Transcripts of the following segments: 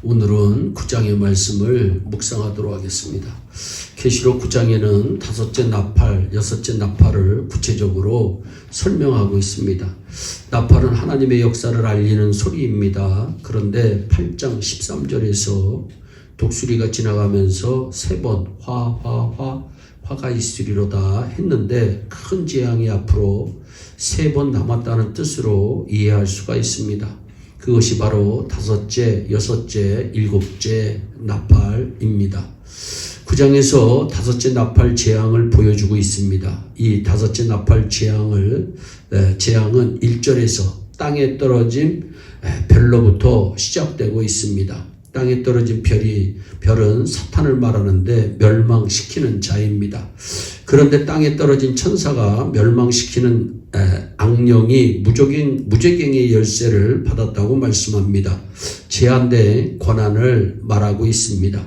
오늘은 9장의 말씀을 묵상하도록 하겠습니다. 계시록 9장에는 다섯째 나팔, 여섯째 나팔을 구체적으로 설명하고 있습니다. 나팔은 하나님의 역사를 알리는 소리입니다. 그런데 8장 13절에서 독수리가 지나가면서 세 번 화가 있으리로다 했는데 큰 재앙이 앞으로 세 번 남았다는 뜻으로 이해할 수가 있습니다. 그것이 바로 다섯째, 여섯째, 일곱째 나팔입니다. 9장에서 다섯째 나팔 재앙을 보여주고 있습니다. 이 다섯째 나팔 재앙은 1절에서 땅에 떨어진 별로부터 시작되고 있습니다. 땅에 떨어진 별은 사탄을 말하는데 멸망시키는 자입니다. 그런데 땅에 떨어진 천사가 멸망시키는 악령이 무저갱의 열쇠를 받았다고 말씀합니다. 제한된 권한을 말하고 있습니다.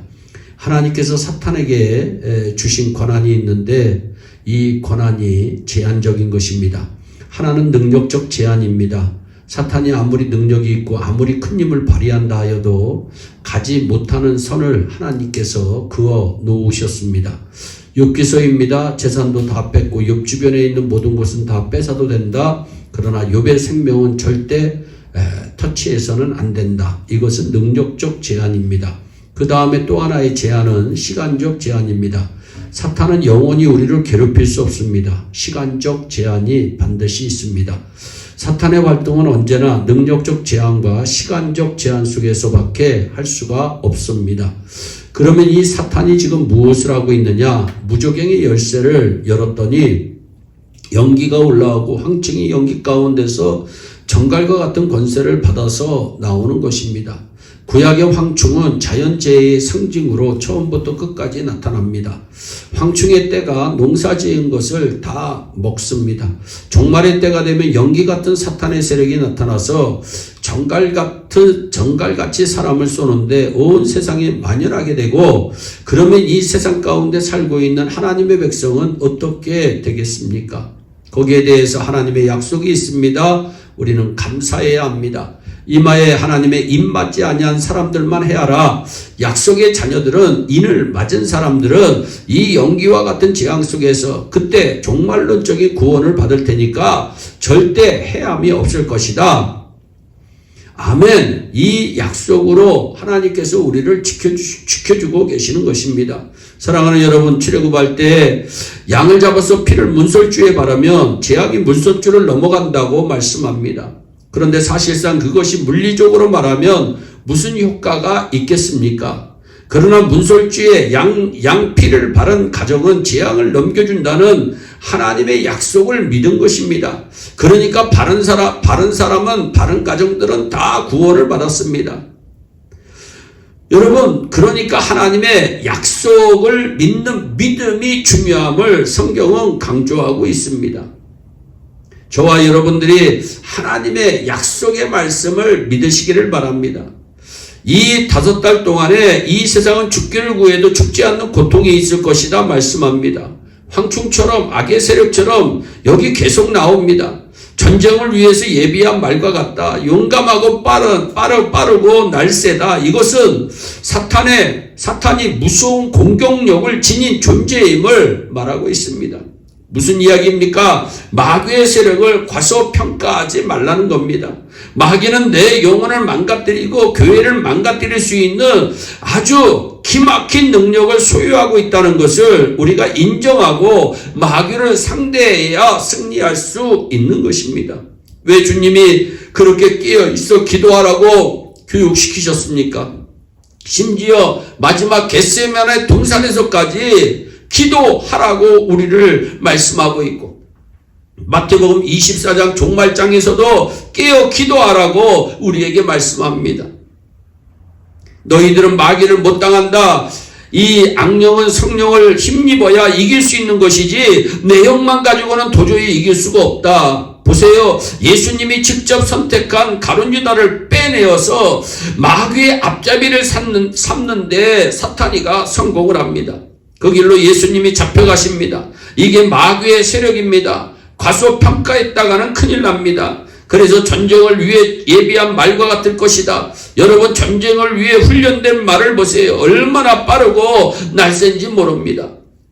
하나님께서 사탄에게 주신 권한이 있는데 이 권한이 제한적인 것입니다. 하나는 능력적 제한입니다. 사탄이 아무리 능력이 있고 아무리 큰 힘을 발휘한다 하여도 가지 못하는 선을 하나님께서 그어 놓으셨습니다. 욥기서입니다. 재산도 다 뺏고 욥 주변에 있는 모든 것은 다 뺏어도 된다. 그러나 욥의 생명은 절대 터치해서는 안 된다. 이것은 능력적 제한입니다. 그 다음에 또 하나의 제한은 시간적 제한입니다. 사탄은 영원히 우리를 괴롭힐 수 없습니다. 시간적 제한이 반드시 있습니다. 사탄의 활동은 언제나 능력적 제한과 시간적 제한 속에서밖에 할 수가 없습니다. 그러면 이 사탄이 지금 무엇을 하고 있느냐? 무저갱의 열쇠를 열었더니 연기가 올라오고 황충이 연기 가운데서 정갈과 같은 권세를 받아서 나오는 것입니다. 구약의 황충은 자연재해의 상징으로 처음부터 끝까지 나타납니다. 황충의 때가 농사 지은 것을 다 먹습니다. 종말의 때가 되면 연기 같은 사탄의 세력이 나타나서 정갈같이 사람을 쏘는데 온 세상에 만연하게 되고, 그러면 이 세상 가운데 살고 있는 하나님의 백성은 어떻게 되겠습니까? 거기에 대해서 하나님의 약속이 있습니다. 우리는 감사해야 합니다. 이마에 하나님의 입 맞지 아니한 사람들만 헤아라. 약속의 자녀들은 인을 맞은 사람들은 이 연기와 같은 재앙 속에서 그때 종말론적인 구원을 받을 테니까 절대 해함이 없을 것이다. 아멘. 이 약속으로 하나님께서 우리를 지켜주고 계시는 것입니다. 사랑하는 여러분, 출애굽할 때 양을 잡아서 피를 문설주에 바르면 재앙이 문설주를 넘어간다고 말씀합니다. 그런데 사실상 그것이 물리적으로 말하면 무슨 효과가 있겠습니까? 그러나 문설주에 양 피를 바른 가정은 재앙을 넘겨준다는 하나님의 약속을 믿은 것입니다. 그러니까 바른 사람은 바른 가정들은 다 구원을 받았습니다. 여러분, 그러니까 하나님의 약속을 믿는 믿음이 중요함을 성경은 강조하고 있습니다. 저와 여러분들이 하나님의 약속의 말씀을 믿으시기를 바랍니다. 이 5달 동안에 이 세상은 죽기를 구해도 죽지 않는 고통이 있을 것이다 말씀합니다. 황충처럼 악의 세력처럼 여기 계속 나옵니다. 전쟁을 위해서 예비한 말과 같다. 용감하고 빠르고 날쌔다. 이것은 사탄이 무서운 공격력을 지닌 존재임을 말하고 있습니다. 무슨 이야기입니까? 마귀의 세력을 과소평가하지 말라는 겁니다. 마귀는 내 영혼을 망가뜨리고 교회를 망가뜨릴 수 있는 아주 기막힌 능력을 소유하고 있다는 것을 우리가 인정하고 마귀를 상대해야 승리할 수 있는 것입니다. 왜 주님이 그렇게 끼어 있어 기도하라고 교육시키셨습니까? 심지어 마지막 겟세마네 동산에서까지 기도하라고 우리를 말씀하고 있고, 마태복음 24장 종말장에서도 깨어 기도하라고 우리에게 말씀합니다. 너희들은 마귀를 못 당한다. 이 악령은 성령을 힘입어야 이길 수 있는 것이지 내 영만 가지고는 도저히 이길 수가 없다. 보세요. 예수님이 직접 선택한 가룟 유다를 빼내어서 마귀의 앞잡이를 삼는데 사탄이가 성공을 합니다. 그 길로 예수님이 잡혀가십니다. 이게 마귀의 세력입니다. 과소평가했다가는 큰일 납니다. 그래서 전쟁을 위해 예비한 말과 같을 것이다. 여러분, 전쟁을 위해 훈련된 말을 보세요. 얼마나 빠르고 날쌘지 모릅니다.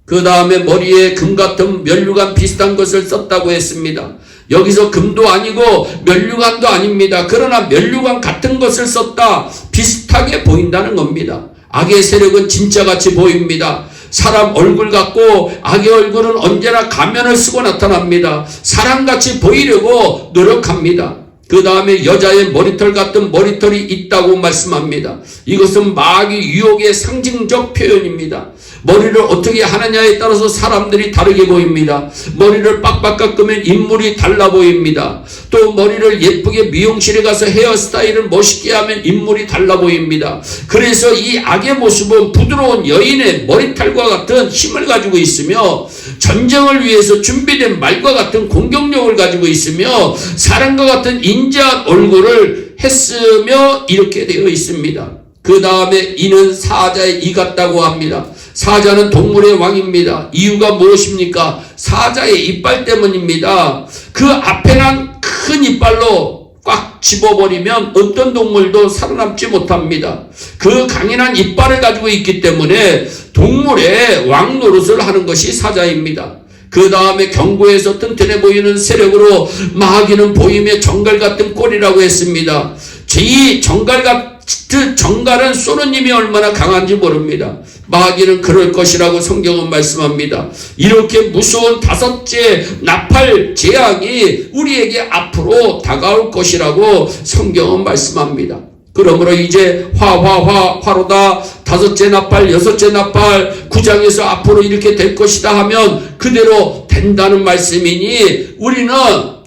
그 다음에 머리에 금 같은 면류관 비슷한 것을 썼다고 했습니다. 여기서 금도 아니고 면류관도 아닙니다. 그러나 면류관 같은 것을 썼다. 비슷하게 보인다는 겁니다. 악의 세력은 진짜같이 보입니다. 사람 얼굴 같고 악의 얼굴은 언제나 가면을 쓰고 나타납니다. 사람같이 보이려고 노력합니다. 그 다음에 여자의 머리털 같은 머리털이 있다고 말씀합니다. 이것은 마귀 유혹의 상징적 표현입니다. 머리를 어떻게 하느냐에 따라서 사람들이 다르게 보입니다. 머리를 빡빡 깎으면 인물이 달라 보입니다. 또 머리를 예쁘게 미용실에 가서 헤어스타일을 멋있게 하면 인물이 달라 보입니다. 그래서 이 악의 모습은 부드러운 여인의 머리털과 같은 힘을 가지고 있으며 전쟁을 위해서 준비된 말과 같은 공격력을 가지고 있으며 사람과 같은 인자한 얼굴을 했으며 이렇게 되어 있습니다. 그 다음에 이는 사자의 이 같다고 합니다. 사자는 동물의 왕입니다. 이유가 무엇입니까? 사자의 이빨 때문입니다. 그 앞에 난 큰 이빨로 꽉 집어버리면 어떤 동물도 살아남지 못합니다. 그 강인한 이빨을 가지고 있기 때문에 동물의 왕 노릇을 하는 것이 사자입니다. 그 다음에 경고에서 튼튼해 보이는 세력으로 마귀는 보임의 정갈 같은 꼴이라고 했습니다. 이 정갈은 쏘는 힘이 얼마나 강한지 모릅니다. 마귀는 그럴 것이라고 성경은 말씀합니다. 이렇게 무서운 다섯째 나팔 재앙이 우리에게 앞으로 다가올 것이라고 성경은 말씀합니다. 그러므로 이제 화로다, 다섯째 나팔, 여섯째 나팔, 9장에서 앞으로 이렇게 될 것이다 하면 그대로 된다는 말씀이니 우리는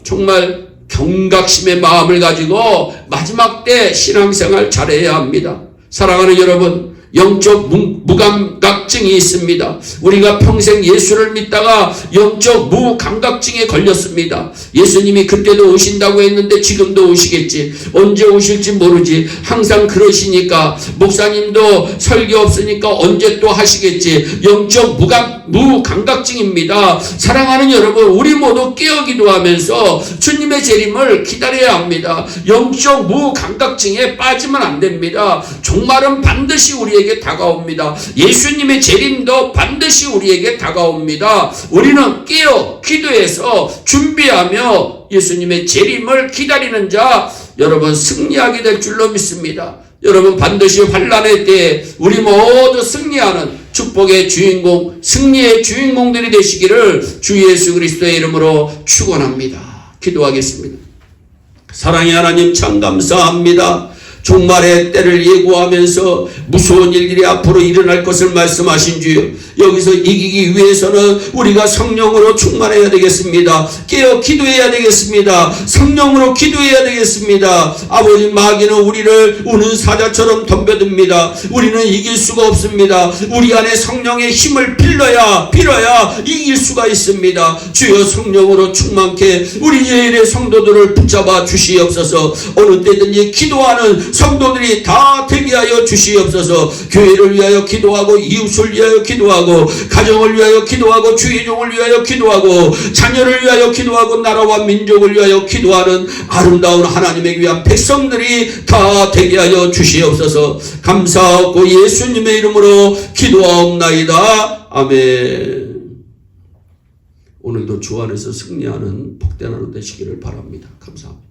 정말 경각심의 마음을 가지고 마지막 때 신앙생활 잘해야 합니다. 사랑하는 여러분, 영적 무감각증이 있습니다. 우리가 평생 예수를 믿다가 영적 무감각증에 걸렸습니다. 예수님이 그때도 오신다고 했는데 지금도 오시겠지. 언제 오실지 모르지. 항상 그러시니까 목사님도 설교 없으니까 언제 또 하시겠지. 영적 무감각증입니다. 사랑하는 여러분, 우리 모두 깨어 기도하면서 주님의 재림을 기다려야 합니다. 영적 무감각증에 빠지면 안 됩니다. 종말은 반드시 우리에게 다가옵니다. 예수님의 재림도 반드시 우리에게 다가옵니다. 우리는 깨어 기도해서 준비하며 예수님의 재림을 기다리는 자 여러분 승리하게 될 줄로 믿습니다. 여러분 반드시 환난의 때에 우리 모두 승리하는 축복의 주인공, 승리의 주인공들이 되시기를 주 예수 그리스도의 이름으로 축원합니다. 기도하겠습니다. 사랑의 하나님 참 감사합니다. 종말의 때를 예고하면서 무서운 일들이 앞으로 일어날 것을 말씀하신 주여, 여기서 이기기 위해서는 우리가 성령으로 충만해야 되겠습니다. 깨어 기도해야 되겠습니다. 성령으로 기도해야 되겠습니다. 아버지, 마귀는 우리를 우는 사자처럼 덤벼듭니다. 우리는 이길 수가 없습니다. 우리 안에 성령의 힘을 빌어야 이길 수가 있습니다. 주여, 성령으로 충만케 우리 예일의 성도들을 붙잡아 주시옵소서. 어느 때든지 기도하는 성도들이 다 되게 하여 주시옵소서. 교회를 위하여 기도하고, 이웃을 위하여 기도하고, 가정을 위하여 기도하고, 주의 종을 위하여 기도하고, 자녀를 위하여 기도하고, 나라와 민족을 위하여 기도하는 아름다운 하나님의 귀한 백성들이 다 되게 하여 주시옵소서. 감사하고 예수님의 이름으로 기도하옵나이다. 아멘. 오늘도 주 안에서 승리하는 복된 하루 되시기를 바랍니다. 감사합니다.